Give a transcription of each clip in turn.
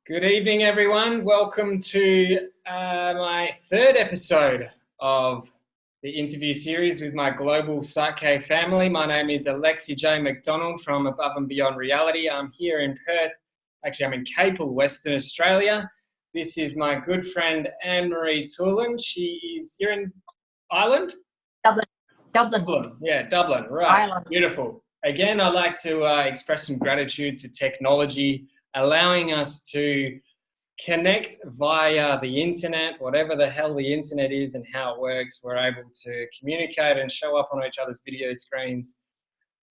Good evening, everyone. Welcome to my third episode of the interview series with my global PSYCH-K family. My name is Alexi J. McDonald from Above and Beyond Reality. I'm here in Perth. Actually, I'm in Capel, Western Australia. This is my good friend Ann-marie Toolen. She is here in Ireland? Dublin. Yeah, Dublin. Right. Ireland. Beautiful. Again, I'd like to express some gratitude to technology, allowing us to connect via the internet, whatever the hell the internet is and how it works. We're able to communicate and show up on each other's video screens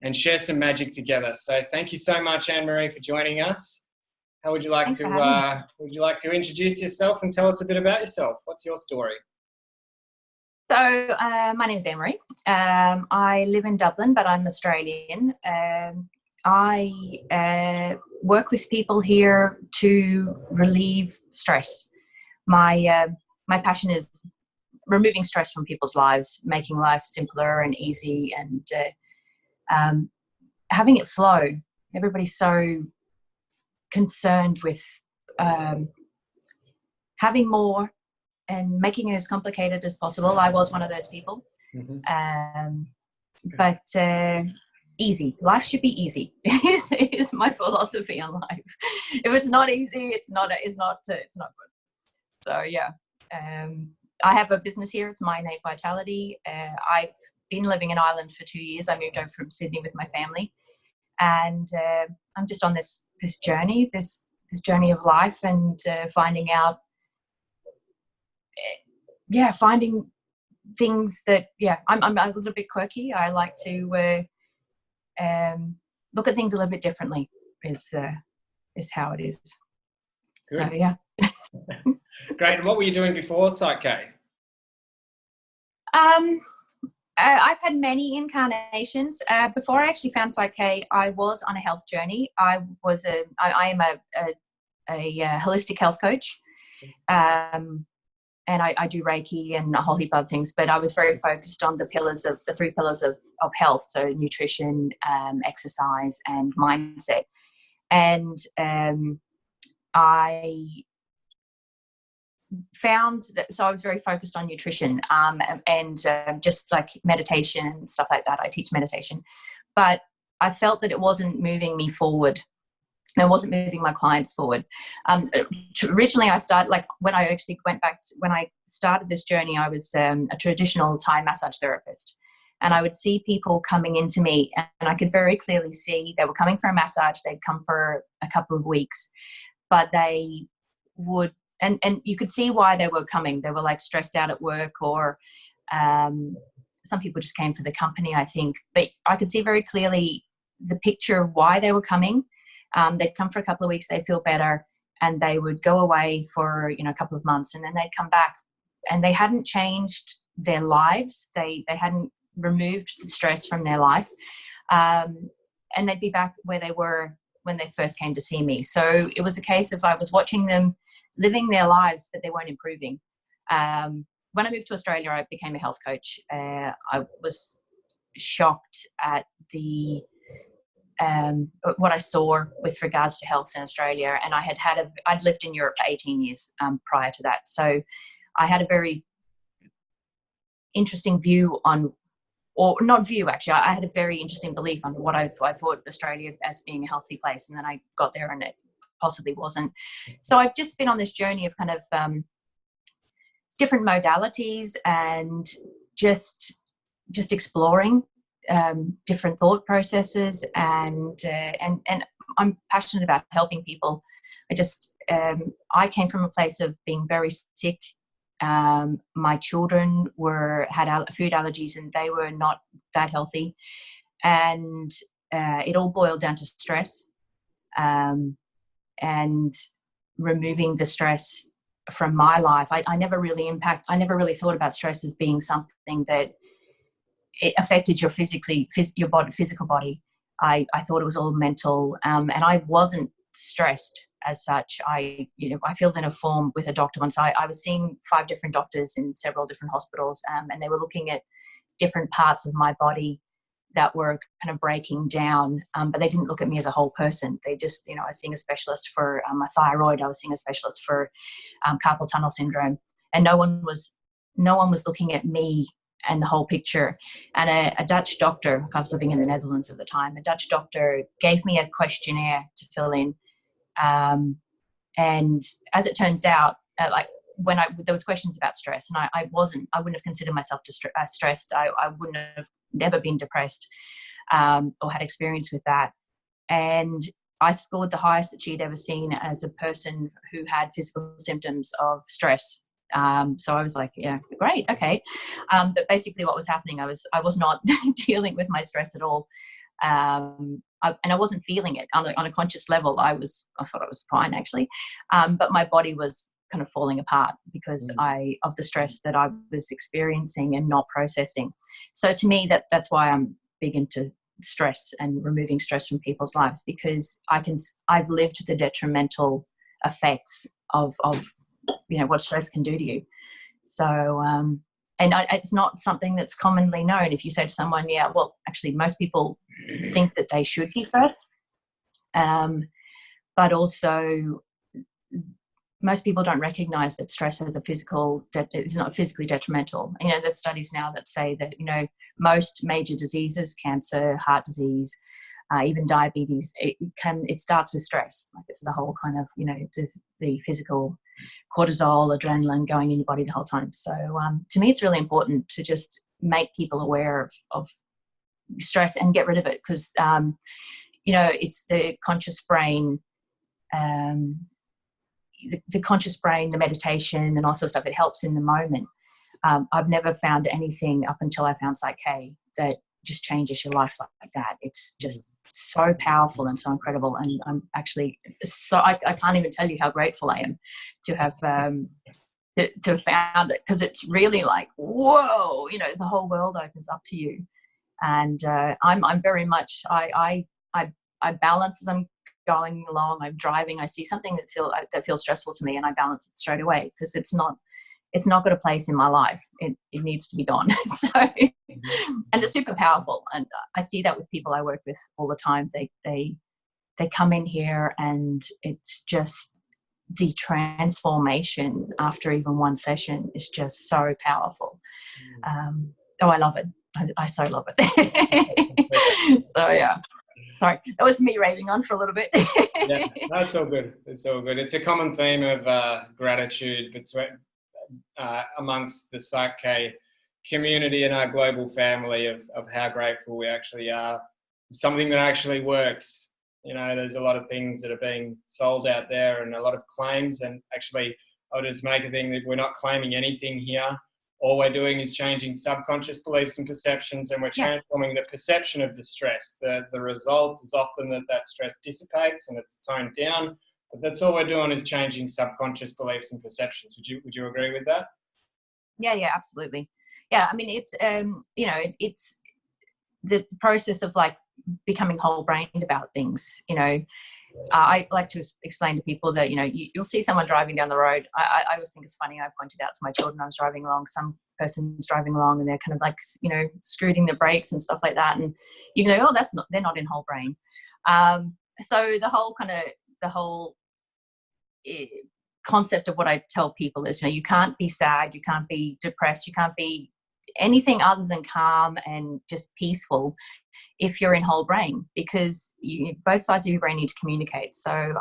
and share some magic together. So thank you so much, Ann-marie, for joining us. How would you like to introduce yourself and tell us a bit about yourself? What's your story? So my name is Ann-marie. I live in Dublin, but I'm Australian. I work with people here to relieve stress. My passion is removing stress from people's lives, making life simpler and easy, and having it flow. Everybody's so concerned with having more and making it as complicated as possible. I was one of those people. But easy. Life should be easy. is my philosophy on life. If it's not easy, it's not good. So yeah, I have a business here. It's My Innate Vitality. I've been living in Ireland for 2 years. I moved over from Sydney with my family, and I'm just on this journey, this journey of life, and finding things that, I'm a little bit quirky. I like to look at things a little bit differently is how it is. Good. So yeah. Great. And what were you doing before PSYCH-K? I've had many incarnations. Before I actually found PSYCH-K, I was on a health journey. I am a holistic health coach. And I do Reiki and a whole heap of things, but I was very focused on the three pillars of health. So nutrition, exercise, and mindset. And I found that, so I was very focused on nutrition and just like meditation and stuff like that. I teach meditation, but I felt that it wasn't moving me forward. I wasn't moving my clients forward. Originally, I started, when I started this journey, I was a traditional Thai massage therapist. And I would see people coming into me, and I could very clearly see they were coming for a massage. They'd come for a couple of weeks, but they would, and you could see why they were coming. They were like stressed out at work, or some people just came for the company, I think. But I could see very clearly the picture of why they were coming. They'd come for a couple of weeks, they'd feel better, and they would go away for, a couple of months, and then they'd come back, and they hadn't changed their lives. They hadn't removed the stress from their life. And they'd be back where they were when they first came to see me. So it was a case of I was watching them living their lives, but they weren't improving. When I moved to Australia, I became a health coach. I was shocked at what I saw with regards to health in Australia, and I'd lived in Europe for 18 years prior to that, so I had a very interesting view on, or not view actually, I had a very interesting belief on what I thought Australia as being a healthy place, and then I got there and it possibly wasn't. So I've just been on this journey of kind of different modalities and just exploring different thought processes, and I'm passionate about helping people. I came from a place of being very sick. My children had food allergies, and they were not that healthy, and it all boiled down to stress, and removing the stress from my life. I never really thought about stress as being something that it affected your physical body. I thought it was all mental, and I wasn't stressed as such. I filled in a form with a doctor once. I was seeing 5 different doctors in several different hospitals, and they were looking at different parts of my body that were kind of breaking down, but they didn't look at me as a whole person. They just, you know, I was seeing a specialist for my thyroid. I was seeing a specialist for carpal tunnel syndrome, and no one was looking at me and the whole picture. And a Dutch doctor, I was living in the Netherlands at the time, a Dutch doctor gave me a questionnaire to fill in. And as it turns out, like when there was questions about stress, and I wouldn't have considered myself stressed. I wouldn't have never been depressed or had experience with that. And I scored the highest that she'd ever seen as a person who had physical symptoms of stress. So I was like, yeah, great. Okay. But basically what was happening, I was not dealing with my stress at all. And I wasn't feeling it on a conscious level. I thought I was fine actually. But my body was kind of falling apart because of the stress that I was experiencing and not processing. So to me, that's why I'm big into stress and removing stress from people's lives, because I've lived the detrimental effects of you know what stress can do to you. So it's not something that's commonly known. If you say to someone, yeah, well, actually most people think that they should be stressed, but also most people don't recognize that stress has is not physically detrimental. You know, there's studies now that say that, you know, most major diseases, cancer, heart disease, even diabetes, it starts with stress. Like it's the whole kind of, you know, the physical cortisol, adrenaline going in your body the whole time. So to me, it's really important to just make people aware of stress and get rid of it, because, you know, it's the conscious brain, the conscious brain, the meditation and all sorts of stuff. It helps in the moment. I've never found anything up until I found PSYCH-K that just changes your life like that. It's just so powerful and so incredible. And I'm actually I can't even tell you how grateful I am to have to have found it, because it's really like, whoa, you know, the whole world opens up to you. And I'm very much I balance as I'm going along. I'm driving, I see something that feels stressful to me, and I balance it straight away, because it's not got a place in my life. It needs to be gone. So, and it's super powerful. And I see that with people I work with all the time. They come in here, and it's just the transformation after even one session is just so powerful. I love it. I so love it. So yeah. Sorry, that was me raving on for a little bit. Yeah, that's all good. It's all good. It's a common theme of gratitude between amongst the PSYCH-K community and our global family of how grateful we actually are. Something that actually works. You know, there's a lot of things that are being sold out there and a lot of claims, and actually I'll just make a thing that we're not claiming anything here. All we're doing is changing subconscious beliefs and perceptions, and we're transforming the perception of the stress. The result is often that stress dissipates and it's toned down, but that's all we're doing is changing subconscious beliefs and perceptions. Would you agree with that? Yeah, absolutely. Yeah, I mean, it's you know, it's the process of like becoming whole-brained about things. You know, I like to explain to people that, you know, you'll see someone driving down the road. I always think it's funny. I pointed out to my children, I was driving along, some person's driving along and they're kind of like, you know, screwing the brakes and stuff like that. And you can go, oh, they're not in whole brain. So the whole concept of what I tell people is, you know, you can't be sad, you can't be depressed, you can't be anything other than calm and just peaceful if you're in whole brain, because both sides of your brain need to communicate. So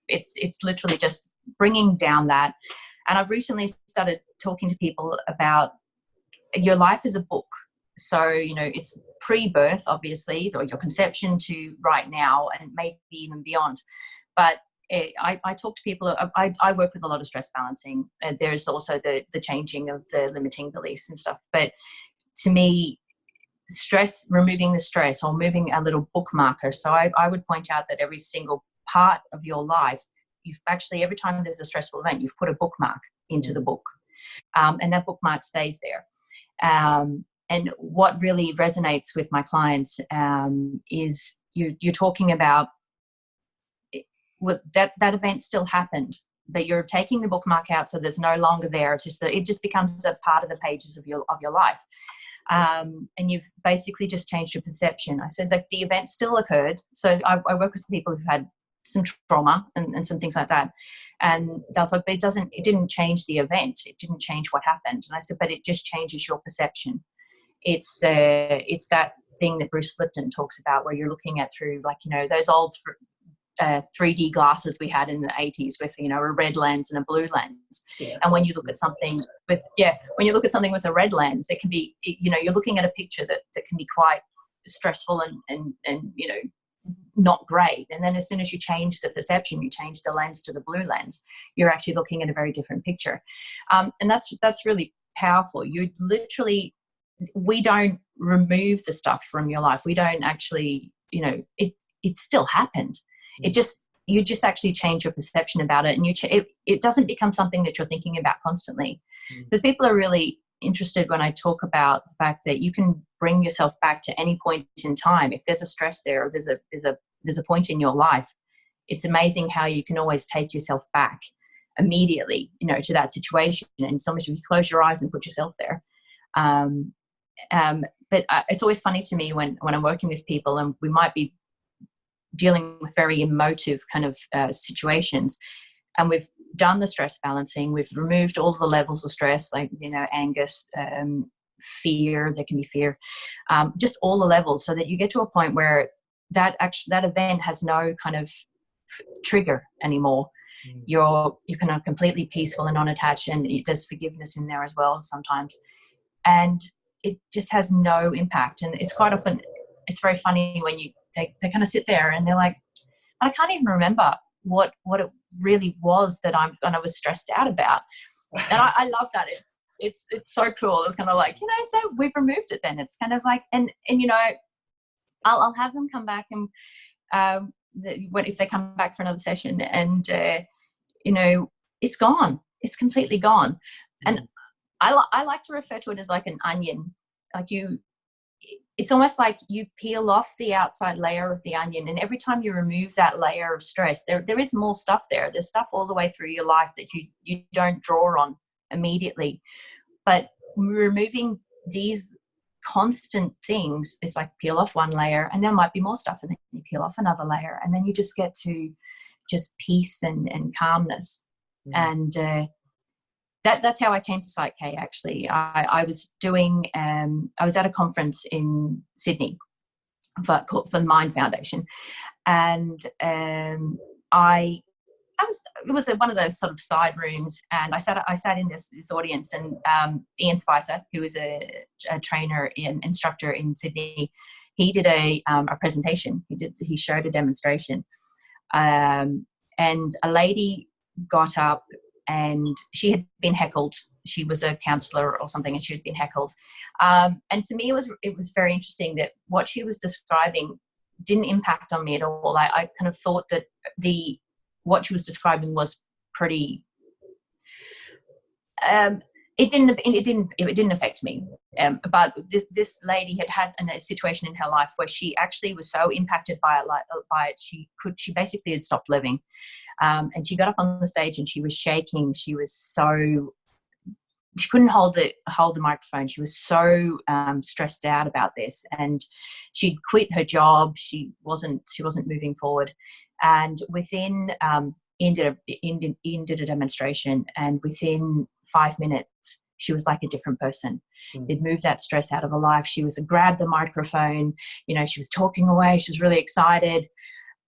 it's literally just bringing down that. And I've recently started talking to people about your life is a book. So, you know, it's pre-birth, obviously, or your conception to right now, and maybe even beyond. But I talk to people, I work with a lot of stress balancing. There's also the changing of the limiting beliefs and stuff. But to me, removing the stress, or moving a little bookmarker. So I would point out that every single part of your life, you've actually, every time there's a stressful event, you've put a bookmark into the book. And that bookmark stays there. And what really resonates with my clients is you're talking about, that event still happened, but you're taking the bookmark out so that's no longer there. It's just it just becomes a part of the pages of your life. And you've basically just changed your perception. I said, like, the event still occurred. So I work with some people who've had some trauma and some things like that. And they thought, but it didn't change the event. It didn't change what happened. And I said, but it just changes your perception. It's that thing that Bruce Lipton talks about, where you're looking at through, like, you know, those old 3D glasses we had in the 80s with, you know, a red lens and a blue lens. Yeah. And when you look at something with, a red lens, it can be, you know, you're looking at a picture that can be quite stressful and you know, not great. And then as soon as you change the perception, you change the lens to the blue lens, you're actually looking at a very different picture. And that's really powerful. You literally, we don't remove the stuff from your life. We don't actually, you know, it still happened. You just actually change your perception about it, and it doesn't become something that you're thinking about constantly. Because people are really interested when I talk about the fact that you can bring yourself back to any point in time. If there's a stress there, or there's a point in your life, it's amazing how you can always take yourself back immediately, you know, to that situation. And it's almost, if you close your eyes and put yourself there. But it's always funny to me when I'm working with people, and we might be dealing with very emotive kind of situations, and we've done the stress balancing, we've removed all the levels of stress, like, you know, anger, fear, there can be fear, just all the levels, so that you get to a point where that event has no kind of trigger anymore. You're kind of completely peaceful and unattached, and there's forgiveness in there as well sometimes, and it just has no impact. And it's quite often, it's very funny when they kind of sit there and they're like, I can't even remember what it really was that I was stressed out about. And I love that. It's so cool. It's kind of like, you know, so we've removed it then. It's kind of like, and you know, I'll have them come back, and if they come back for another session, and you know, it's gone. It's completely gone. And I like to refer to it as like an onion. Like it's almost like you peel off the outside layer of the onion, and every time you remove that layer of stress, there is more stuff there. There's stuff all the way through your life that you don't draw on immediately. But removing these constant things, it's like peel off one layer, and there might be more stuff, and then you peel off another layer, and then you just get to just peace and calmness. And that's how I came to PSYCH-K, actually. I was at a conference in Sydney for the Mind Foundation, and it was one of those sort of side rooms, and I sat in this audience, and Ian Spicer, who is a trainer and instructor in Sydney, he did a presentation. He showed a demonstration, and a lady got up, and she had been heckled. She was a counsellor or something, and she had been heckled. And to me, it was very interesting that what she was describing didn't impact on me at all. I kind of thought that what she was describing was pretty. It didn't affect me. But this lady had a situation in her life where she actually was so impacted by it. She basically had stopped living. And she got up on the stage and she was shaking. She couldn't hold the microphone. She was so stressed out about this, and she'd quit her job. She wasn't moving forward. And within Ian did a demonstration, and within 5 minutes, she was like a different person. It moved that stress out of her life. She grabbed the microphone, you know, she was talking away. She was really excited.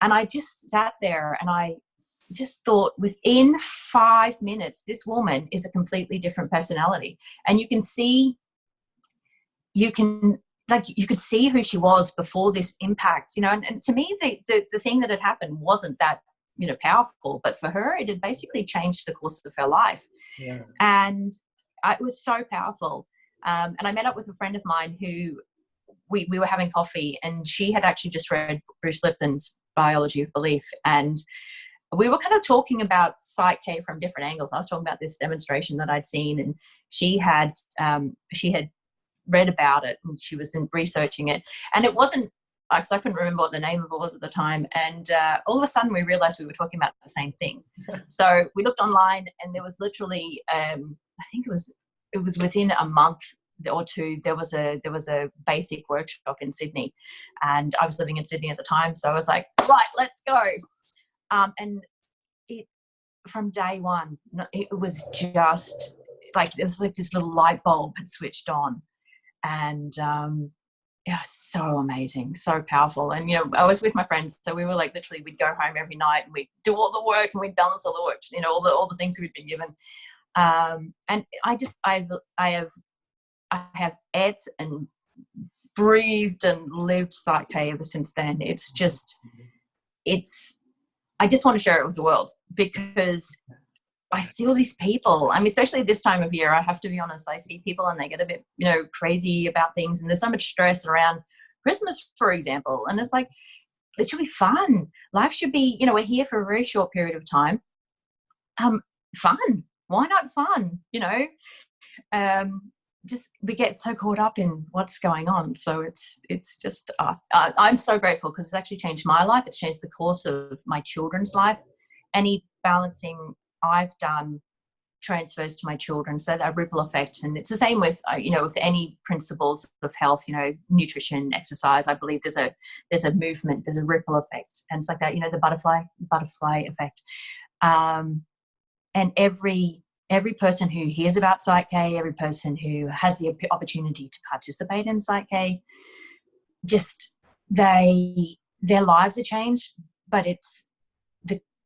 And I just sat there, and I just thought, within 5 minutes, this woman is a completely different personality. And you could see who she was before this impact, you know. And to me, the thing that had happened wasn't that, you know, powerful, but for her, it had basically changed the course of her life. Yeah. And it was so powerful. And I met up with a friend of mine who we were having coffee, and she had actually just read Bruce Lipton's Biology of Belief, and we were kind of talking about PSYCH-K from different angles. I was talking about this demonstration that I'd seen, and she had read about it, and she was researching it. And it wasn't because I couldn't remember what the name of it was at the time. And all of a sudden we realized we were talking about the same thing. So we looked online, and there was literally, I think it was within a month or two, there was a basic workshop in Sydney, and I was living in Sydney at the time. So I was like, right, let's go. And it, from day one, it was just like, it was like this little light bulb had switched on. And it was so amazing, so powerful. And, I was with my friends, so we were like, literally, we'd go home every night and we'd do all the work, and we'd balance all the work, all the things we'd been given. And I have ate and breathed and lived PSYCH-K ever since then. I just want to share it with the world, because I see all these people. I mean, especially this time of year, I have to be honest, I see people and they get a bit, crazy about things, and there's so much stress around Christmas, for example. And it's like, it should be fun. Life should be, we're here for a very short period of time. Fun. Why not fun? Just, we get so caught up in what's going on. So it's just, I'm so grateful, because it's actually changed my life. It's changed the course of my children's life. Any balancing I've done transfers to my children, so that ripple effect. And it's the same with with any principles of health, nutrition, exercise. I believe there's a movement, there's a ripple effect, and it's like that, the butterfly effect. And every person who hears about PSYCH-K, every person who has the opportunity to participate in PSYCH-K, just their lives are changed. But it's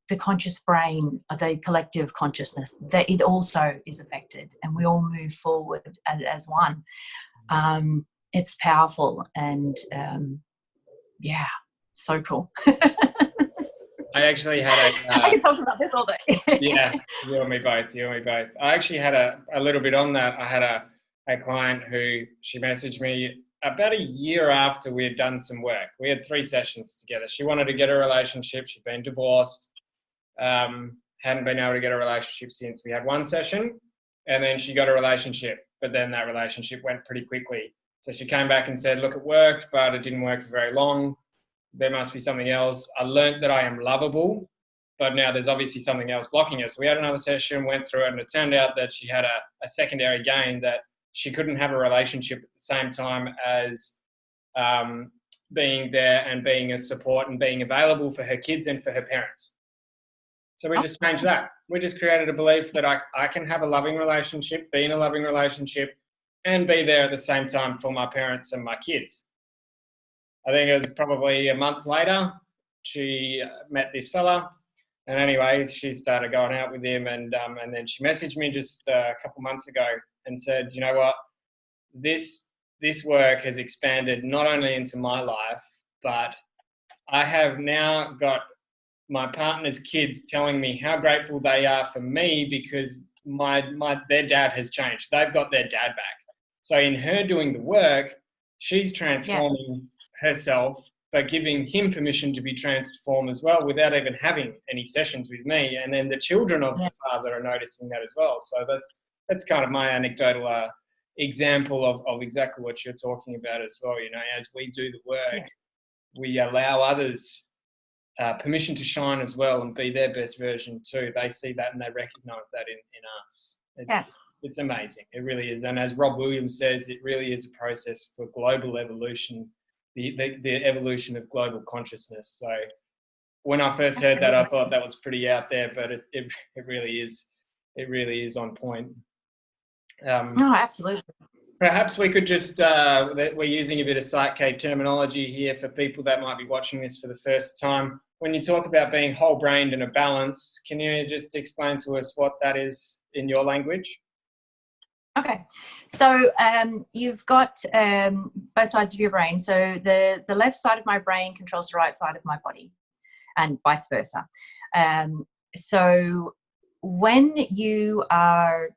the conscious brain, the collective consciousness, that it also is affected, and we all move forward as one. It's powerful, and so cool. I actually had I can talk about this all day. Yeah, you and me both. I actually had a little bit on that. I had a client who, she messaged me about a year after we had done some work. We had 3 sessions together. She wanted to get a relationship. She'd been divorced. Hadn't been able to get a relationship since. We had 1 session, and then she got a relationship, but then that relationship went pretty quickly. So she came back and said, look, it worked, but it didn't work for very long. There must be something else. I learned that I am lovable, but now there's obviously something else blocking us. So we had another session, went through it, and it turned out that she had a secondary gain, that she couldn't have a relationship at the same time as being there and being a support and being available for her kids and for her parents. So we just changed that. We just created a belief that I can have a loving relationship, be in a loving relationship, and be there at the same time for my parents and my kids. I think it was probably a month later, she met this fella. And anyway, she started going out with him, and then she messaged me just a couple months ago and said, you know what, this work has expanded not only into my life, but I have now got my partner's kids telling me how grateful they are for me, because their dad has changed. They've got their dad back. So in her doing the work, she's transforming herself, but giving him permission to be transformed as well, without even having any sessions with me. And then the children of the father are noticing that as well. So that's kind of my anecdotal example of exactly what you're talking about as well. As we do the work, we allow others permission to shine as well and be their best version too. They see that and they recognize that in us. It's amazing. It really is. And as Rob Williams says, it really is a process for global evolution, the evolution of global consciousness. So when I first heard that, I thought that was pretty out there, but it really is. It really is on point. No, absolutely. Perhaps we could just, we're using a bit of PSYCH-K terminology here for people that might be watching this for the first time. When you talk about being whole-brained and a balance, can you just explain to us what that is in your language? Okay, so you've got both sides of your brain. So the left side of my brain controls the right side of my body, and vice versa. So when you are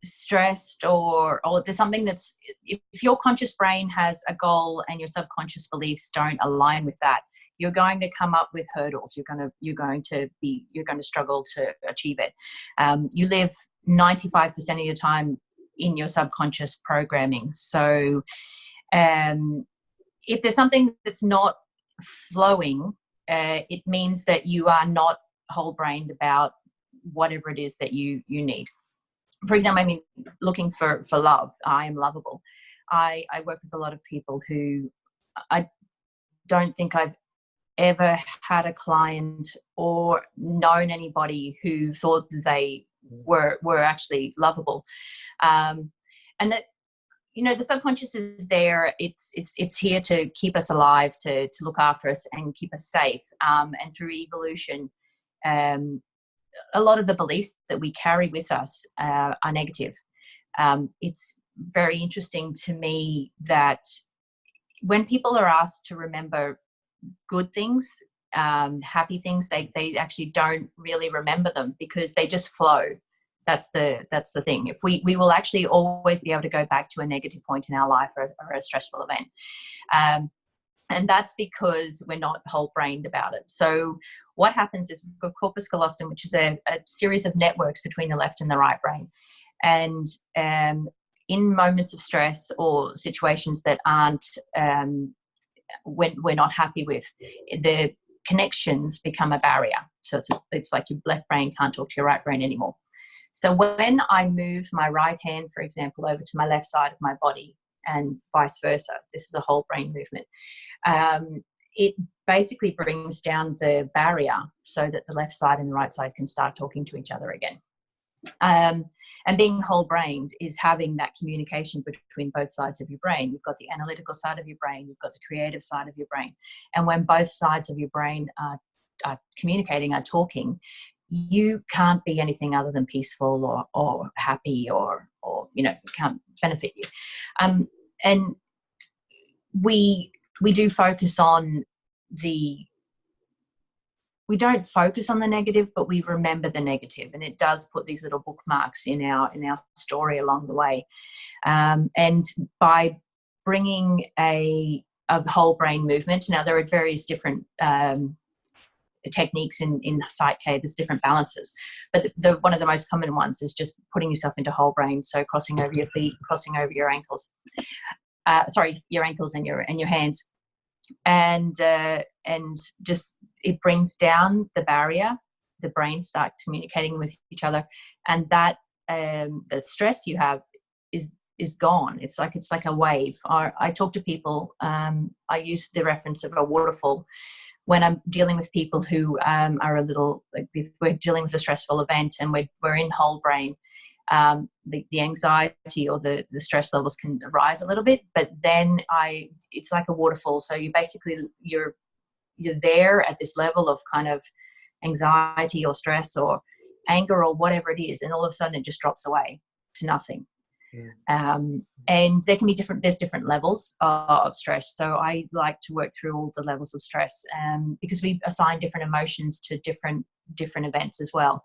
stressed or there's something that's, if your conscious brain has a goal and your subconscious beliefs don't align with that, you're going to come up with hurdles. You're going to struggle to achieve it. You live 95% of your time in your subconscious programming. So if there's something that's not flowing, it means that you are not whole-brained about whatever it is that you need. For example, I mean, looking for love. I am lovable. I work with a lot of people who I don't think I've ever had a client or known anybody who thought that they were actually lovable. And that, you know, the subconscious is there. It's here to keep us alive, to look after us and keep us safe. And through evolution, a lot of the beliefs that we carry with us are negative. It's very interesting to me that when people are asked to remember good things, happy things, they actually don't really remember them because they just flow. That's the thing. If we will actually always be able to go back to a negative point in our life or a stressful event. And that's because we're not whole-brained about it. So what happens is we've got corpus callosum, which is a series of networks between the left and the right brain. And in moments of stress or situations that aren't, when we're not happy with, the connections become a barrier. So it's like your left brain can't talk to your right brain anymore. So when I move my right hand, for example, over to my left side of my body and vice versa, this is a whole brain movement. It basically brings down the barrier so that the left side and the right side can start talking to each other again. And being whole-brained is having that communication between both sides of your brain. You've got the analytical side of your brain, you've got the creative side of your brain. And when both sides of your brain are communicating, are talking, you can't be anything other than peaceful or happy or you know, can't benefit you. And we do focus on we don't focus on the negative, but we remember the negative, and it does put these little bookmarks in our story along the way. And by bringing a whole brain movement, now there are various different techniques in PSYCH-K. There's different balances, but one of the most common ones is just putting yourself into whole brain. So crossing over your feet, crossing over your ankles, your ankles and your hands, and just it brings down the barrier. The brain starts communicating with each other, and that the stress you have is gone. It's like a wave. I talk to people. I use the reference of a waterfall when I'm dealing with people who are a little, like, if we're dealing with a stressful event and we're in whole brain. The anxiety or the stress levels can rise a little bit, but then it's like a waterfall. So you're there at this level of kind of anxiety or stress or anger or whatever it is, and all of a sudden it just drops away to nothing. And there can be there's different levels of stress. So I like to work through all the levels of stress, because we assign different emotions to different events as well.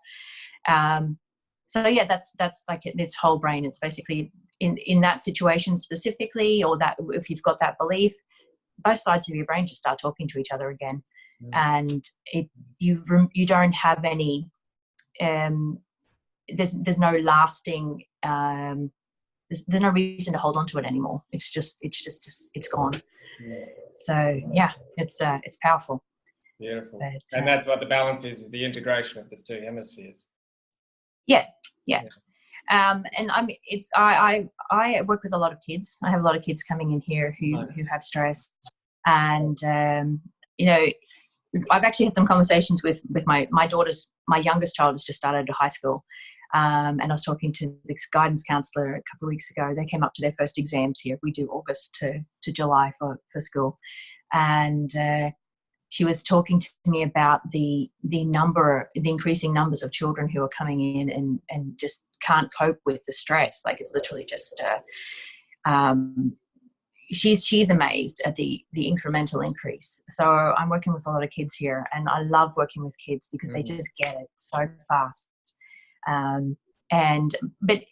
So yeah, that's like it's whole brain. It's basically in that situation specifically, or that if you've got that belief, both sides of your brain just start talking to each other again, and you don't have any. There's no lasting. There's no reason to hold on to it anymore. It's gone. So yeah, it's powerful. Beautiful. But, and that's what the balance is the integration of the two hemispheres. Yeah. And I work with a lot of kids. I have a lot of kids coming in here who have stress, and you know, I've actually had some conversations with my daughters. My youngest child has just started high school, and I was talking to this guidance counsellor a couple of weeks ago. They came up to their first exams here. We do August to July for school, and she was talking to me about the increasing numbers of children who are coming in and just can't cope with the stress. Like, it's literally just, she's amazed at the incremental increase. So I'm working with a lot of kids here, and I love working with kids because they just get it so fast. But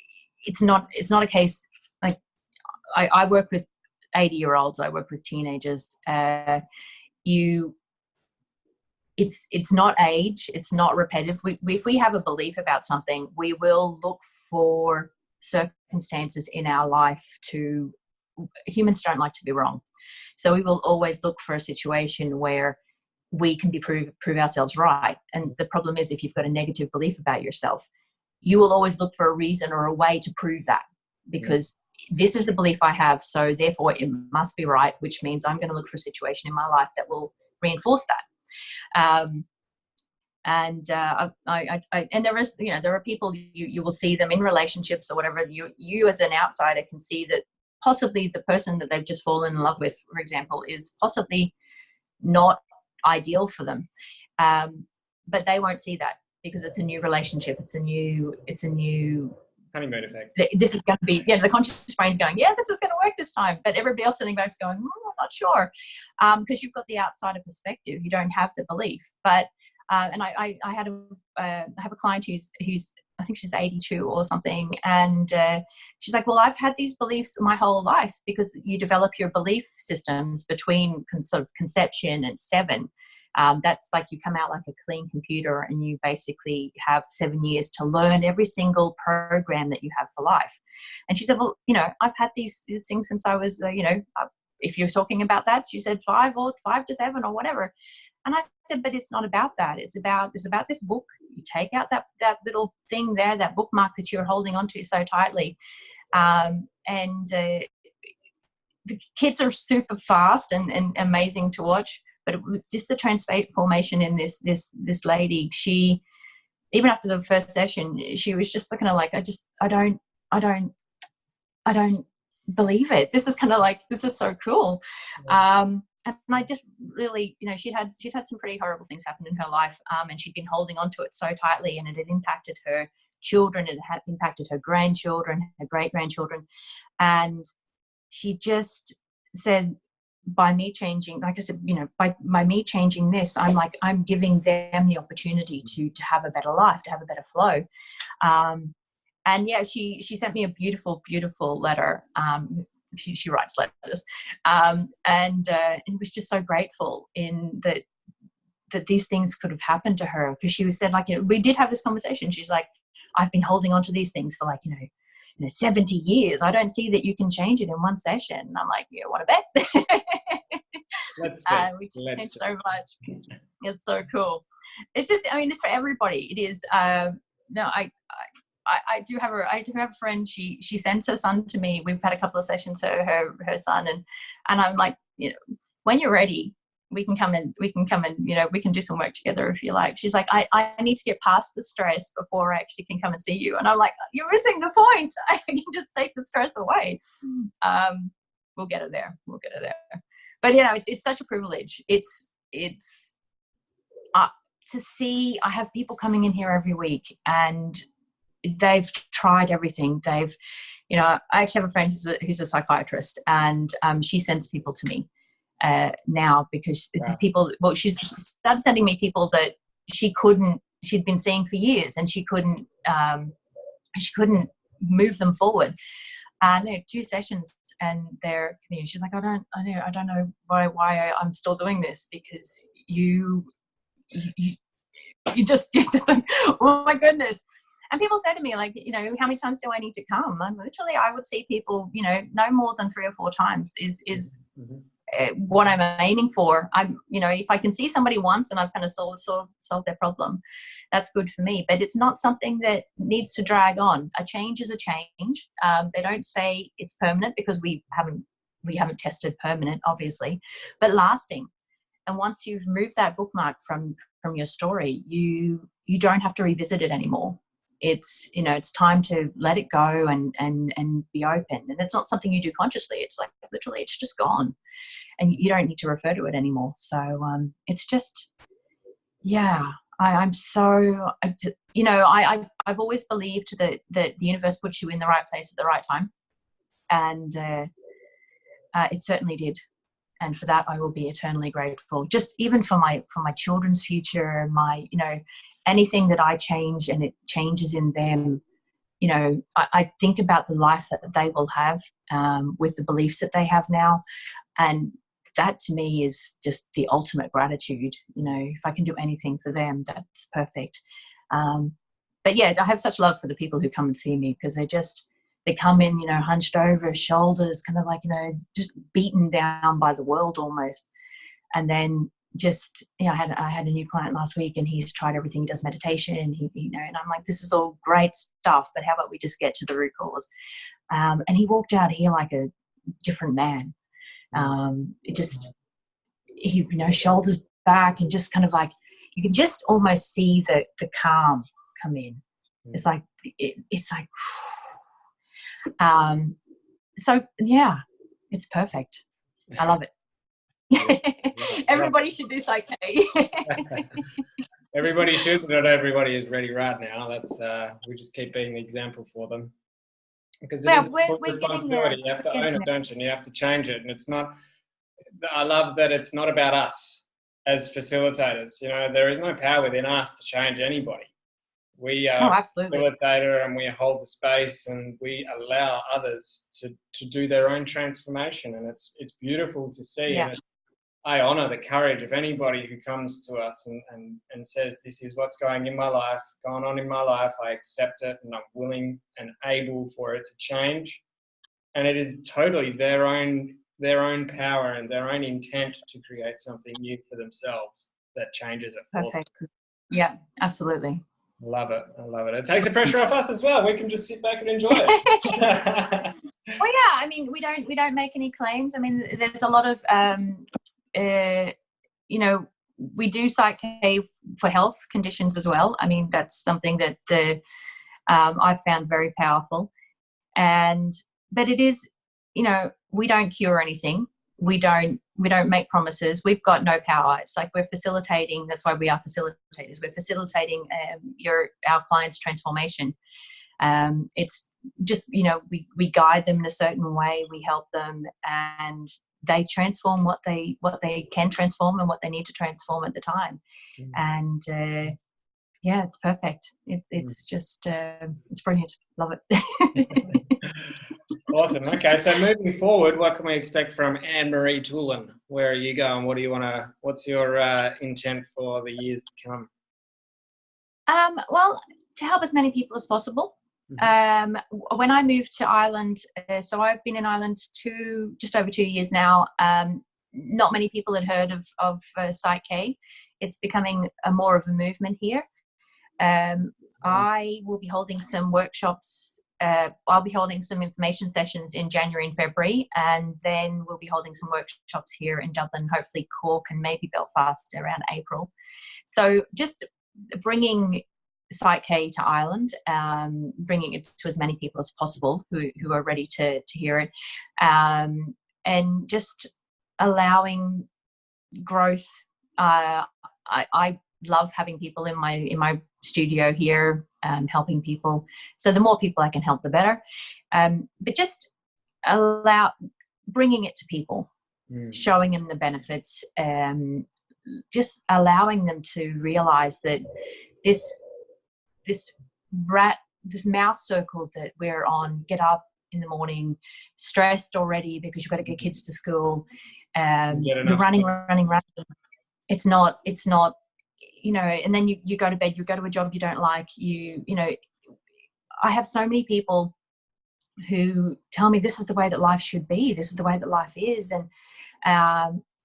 it's not a case, like, I work with 80-year-olds, I work with teenagers. It's not age, it's not repetitive. If we have a belief about something, we will look for circumstances in our life to humans don't like to be wrong. So we will always look for a situation where we can prove ourselves right. And the problem is, if you've got a negative belief about yourself, you will always look for a reason or a way to prove that, because this is the belief I have, so therefore it must be right, which means I'm going to look for a situation in my life that will reinforce that. And there is, there are people you will see them in relationships or whatever. You as an outsider can see that possibly the person that they've just fallen in love with, for example, is possibly not ideal for them, but they won't see that because it's a new relationship. It's a new honeymoon effect. This is going to be, the conscious brain's going, yeah, this is going to work this time. But everybody else sitting back is going, I'm not sure, because you've got the outsider perspective. You don't have the belief. But and I have a client who's I think she's 82 or something, and she's like, well, I've had these beliefs my whole life, because you develop your belief systems between sort of conception and 7. That's like you come out like a clean computer, and you basically have 7 years to learn every single program that you have for life. And she said, well, I've had these things since I was, if you're talking about that, she said 5 to 7 or whatever. And I said, but it's not about that. It's about this book. You take out that little thing there, that bookmark that you're holding onto so tightly. The kids are super fast and amazing to watch. But it was just the transformation in this lady. She, even after the first session, she was just looking at like, I don't believe it. This is kind of like, this is so cool. And I just really, she'd had some pretty horrible things happen in her life, and she'd been holding on to it so tightly, and it had impacted her children, it had impacted her grandchildren, her great-grandchildren. And she just said, by me changing, like I said, by me changing this, I'm giving them the opportunity to have a better life, to have a better flow. And yeah, she sent me a beautiful, beautiful letter. She writes letters, and was just so grateful in that these things could have happened to her, because she was said, like, we did have this conversation. She's like, I've been holding on to these things for like 70 years. I don't see that you can change it in one session. And I'm like, want to bet? We changed so much. It's so cool. It's just, it's for everybody. It is. I do have a friend. She sends her son to me. We've had a couple of sessions. Her son, and I'm like, when you're ready, we can come and we can do some work together if you like. She's like, I need to get past the stress before I actually can come and see you. And I'm like, you're missing the point. I can just take the stress away. We'll get her there. But it's such a privilege. It's to see. I have people coming in here every week, and they've tried everything. I actually have a friend who's a psychiatrist, and she sends people to me now, because it's people. Well, she's started sending me people that she'd been seeing for years, and she couldn't move them forward. And there are 2 sessions, and she's like, I don't know why I'm still doing this, because you just like, oh my goodness. And people say to me, like, how many times do I need to come? And literally, I would see people, no more than 3 or 4 times is what I'm aiming for. If I can see somebody once and I've kind of solved their problem, that's good for me. But it's not something that needs to drag on. A change is a change. They don't say it's permanent, because we haven't tested permanent, obviously, but lasting. And once you've removed that bookmark from your story, you don't have to revisit it anymore. It's time to let it go and be open. And it's not something you do consciously. It's like literally it's just gone, and you don't need to refer to it anymore. So it's just, I'm so, I've always believed that the universe puts you in the right place at the right time, and it certainly did. And for that, I will be eternally grateful. Just even for my children's future, anything that I change and it changes in them, I think about the life that they will have with the beliefs that they have now. And that to me is just the ultimate gratitude. If I can do anything for them, that's perfect. But yeah, I have such love for the people who come and see me, because they come in, hunched over, shoulders kind of like, just beaten down by the world almost. And then just, I had a new client last week, and he's tried everything. He does meditation, and and I'm like, this is all great stuff, but how about we just get to the root cause? And he walked out here like a different man. Shoulders back, and just kind of like, you can just almost see the calm come in. It's like, so yeah, it's perfect. I love it. Everybody should do PSYCH-K. Everybody should, but not everybody is ready right now. That's we just keep being the example for them, because it is a responsibility. You have to own it, don't you? And you have to change it. And it's not. I love that it's not about us as facilitators. There is no power within us to change anybody. We are facilitator, and we hold the space, and we allow others to do their own transformation. And it's beautiful to see. Yeah. And I honor the courage of anybody who comes to us and says, this is what's going on in my life. I accept it, and I'm willing and able for it to change. And it is totally their own power and their own intent to create something new for themselves that changes it. Perfect. Yeah, absolutely. I love it. It takes the pressure off us as well. We can just sit back and enjoy it. Well, yeah. I mean, we don't make any claims. I mean, there's a lot of we do PSYCH-K for health conditions as well. I mean, that's something that I found very powerful. But it is, we don't cure anything. We don't make promises. We've got no power. It's like we're facilitating. That's why we are facilitators. We're facilitating our clients' transformation. It's just, we guide them in a certain way. We help them, and they transform what they can transform and what they need to transform at the time. And yeah, it's perfect. It's just it's brilliant. Love it. Awesome. Okay, so moving forward, what can we expect from Ann-marie Toolen? Where are you going? What's your intent for the years to come? Well, to help as many people as possible. When I moved to Ireland, so I've been in Ireland just over 2 years now. Not many people had heard of PSYCH-K. It's becoming more of a movement here. I will be holding some workshops. I'll be holding some information sessions in January and February, and then we'll be holding some workshops here in Dublin, hopefully Cork and maybe Belfast around April. So just bringing PSYCH-K to Ireland, bringing it to as many people as possible who are ready to hear it, and just allowing growth. I love having people in my studio here, helping people. So the more people I can help, the better. But just bringing it to people, showing them the benefits, just allowing them to realize that this mouse circle that we're on, get up in the morning, stressed already because you've got to get kids to school, the running. It's not, and then you go to bed, you go to a job you don't like, I have so many people who tell me this is the way that life should be. This is the way that life is. And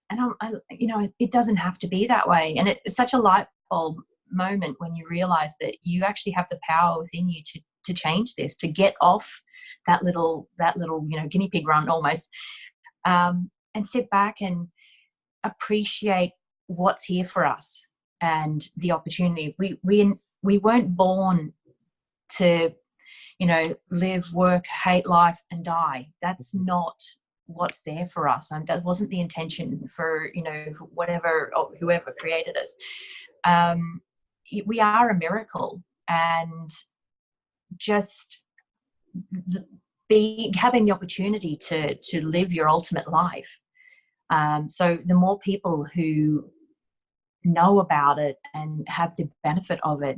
it doesn't have to be that way. And it's such a light bulb moment when you realize that you actually have the power within you to change this, to get off that little guinea pig run almost, and sit back and appreciate what's here for us and the opportunity. We weren't born to live, work, hate life and die. That's not what's there for us, and that wasn't the intention for whoever created us. We are a miracle, and just having the opportunity to live your ultimate life. So the more people who know about it and have the benefit of it,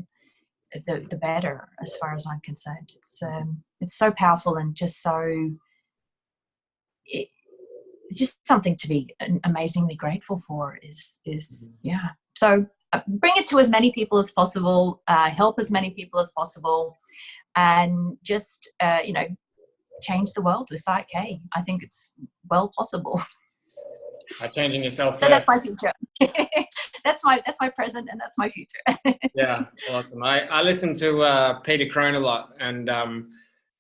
the better, as far as I'm concerned. It's so powerful, and just it's just something to be amazingly grateful for. Yeah. So bring it to as many people as possible, help as many people as possible, and just change the world with PSYCH-K. I think it's well possible. By changing yourself So first. that's my future. That's my present, and that's my future. Yeah, awesome. I listen to Peter Crone a lot, and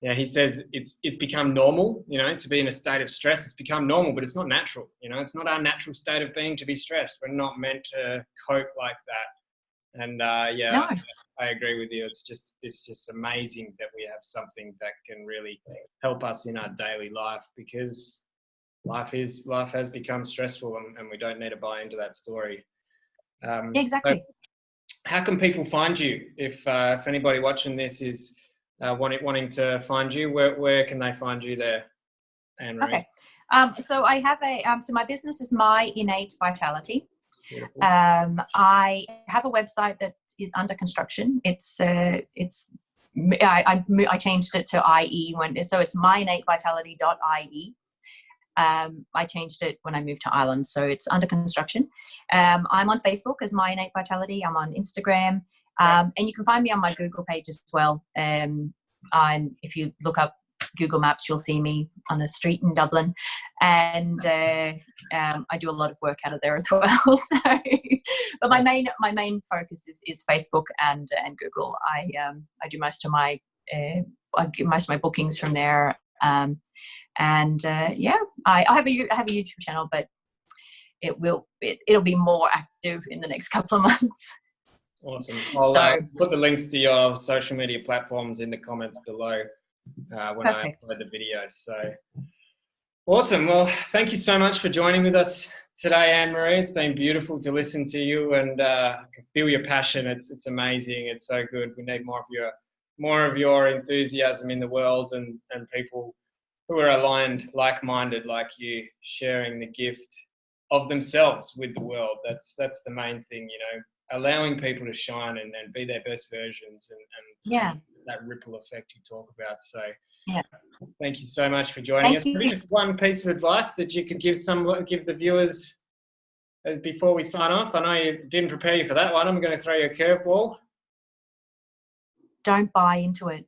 yeah, he says it's become normal, you know, to be in a state of stress. It's become normal, but it's not natural. You know, it's not our natural state of being to be stressed. We're not meant to cope like that. And yeah, No. I agree with you. It's just amazing that we have something that can really help us in our daily life, because life has become stressful, and we don't need to buy into that story. Exactly. So how can people find you if anybody watching this is wanting to find you? Where can they find you there, Ann-Marie? Okay. So I have so my business is My Innate Vitality. Beautiful. I have a website that is under construction. I changed it to IE so it's myinnatevitality.ie. I changed it when I moved to Ireland, so it's under construction. I'm on Facebook as My Innate Vitality. I'm on Instagram, and you can find me on my Google page as well. If you look up Google Maps, you'll see me on a street in Dublin, and I do a lot of work out of there as well. So, but my main focus is Facebook and Google. I do most of my bookings from there. Yeah, I have a YouTube channel, but it'll be more active in the next couple of months. Awesome. I'll put the links to your social media platforms in the comments below when Perfect. I upload the video. So awesome. Well, thank you so much for joining with us today, Ann-Marie. It's been beautiful to listen to you and feel your passion. It's amazing. It's so good. We need more of your enthusiasm in the world, and people who are aligned, like-minded, like you, sharing the gift of themselves with the world. That's the main thing, you know, allowing people to shine and be their best versions, and that ripple effect you talk about. So yeah, thank you so much for joining us. Maybe just one piece of advice that you could give the viewers as before we sign off. I know you didn't prepare you for that one. I'm going to throw you a curveball. Don't buy into it.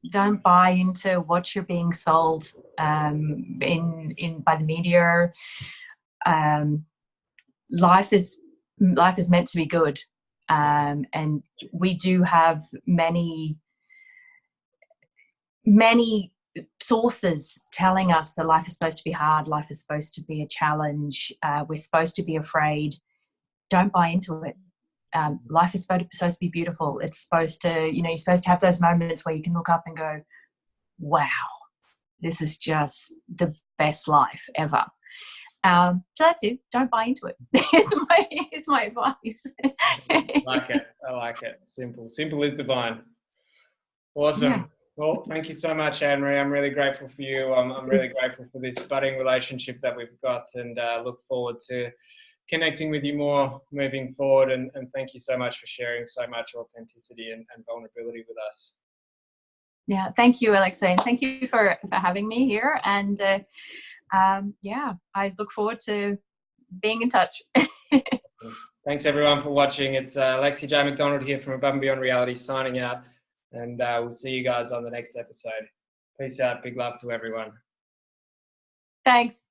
Don't buy into what you're being sold by the media. Life is meant to be good, and we do have many sources telling us that life is supposed to be hard, life is supposed to be a challenge, we're supposed to be afraid. Don't buy into it. Life is supposed to be beautiful. It's supposed to, you're supposed to have those moments where you can look up and go, wow, this is just the best life ever. So that's it. Don't buy into it. It's my advice. I like it. Simple is divine. Awesome. Yeah. Well, thank you so much, Ann-Marie. I'm really grateful for you. I'm really grateful for this budding relationship that we've got, and look forward to connecting with you more moving forward. And thank you so much for sharing so much authenticity and vulnerability with us. Yeah, thank you, Alexei, and thank you for having me here. And yeah, I look forward to being in touch. Thanks everyone for watching. It's Alexei J. McDonald here from Above and Beyond Reality signing out, and we'll see you guys on the next episode. Peace out. Big love to everyone. Thanks.